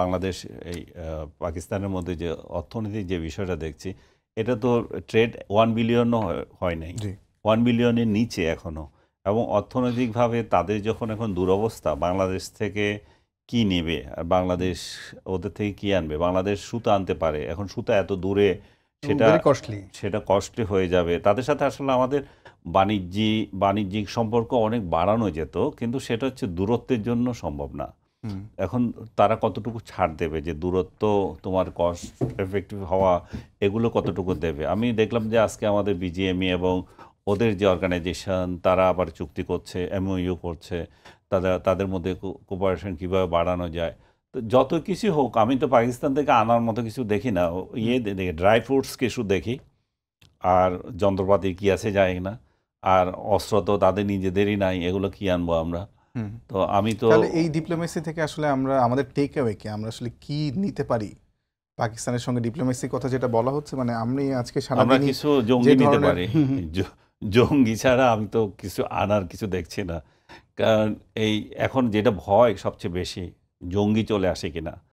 বাংলাদেশ এই পাকিস্তানের মধ্যে যে অর্থনৈতিক যে বিষয়টা দেখছি, এটা তো ট্রেড 1 বিলিয়নও হয় নাই, জি 1 বিলিয়নের নিচে এখনো। এবং অর্থনৈতিকভাবে তাদের যখন এখন দুরবস্থা, বাংলাদেশ থেকে কি নেবে আর বাংলাদেশ ওদের থেকে কি আনবে? বাংলাদেশ সুতা আনতে পারে, এখন সুতা এত দূরে, সেটা ভেরি কস্টলি। সেটা কষ্টে হয়ে যাবে। তাদের সাথে আসলে আমাদের বাণিজ্যিক সম্পর্ক অনেক বাড়ানো যেত, কিন্তু সেটা হচ্ছে দূরত্বের জন্য সম্ভব না। হুম এখন তারা কতটুকু ছাড় দেবে, যে দূরত্ব, তোমার কস্ট এফেক্টিভ হওয়া, এগুলো কতটুকু দেবে? আমি দেখলাম যে আজকে আমাদের বিজিএমই এবং ওদের যে অর্গানাইজেশন, তারা আবার চুক্তি করছে, এমওইউ করছে, তাদের মধ্যে কোপারেশন কীভাবে বাড়ানো যায়। তো যত কিছু হোক, আমি তো পাকিস্তান থেকে আনার মতো কিছু দেখি না। দেখি ড্রাই ফ্রুটস কিছু দেখি, আর যন্ত্রপাতি কি আছে জানি না, আর অস্ত্র তো তাদের নিজেদেরই নাই, এগুলো কি আনবো আমরা? হুম। তো আমি তো তাহলে এই ডিপ্লোমেসি থেকে আসলে আমরা আমাদের টেক অ্যাওয়ে কি, আমরা আসলে কি নিতে পারি পাকিস্তানের সঙ্গে ডিপ্লোমেসির কথা যেটা বলা হচ্ছে, মানে আমি আজকে আমরা সারাদিনই কিছু যে জঙ্গি নিতে ধরনের পারি। জঙ্গি ছাড়া আমি তো কিছু আনার কিছু দেখছি না। কারণ এই এখন যেটা ভয় সবচেয়ে বেশি, জঙ্গি চলে আসে কিনা।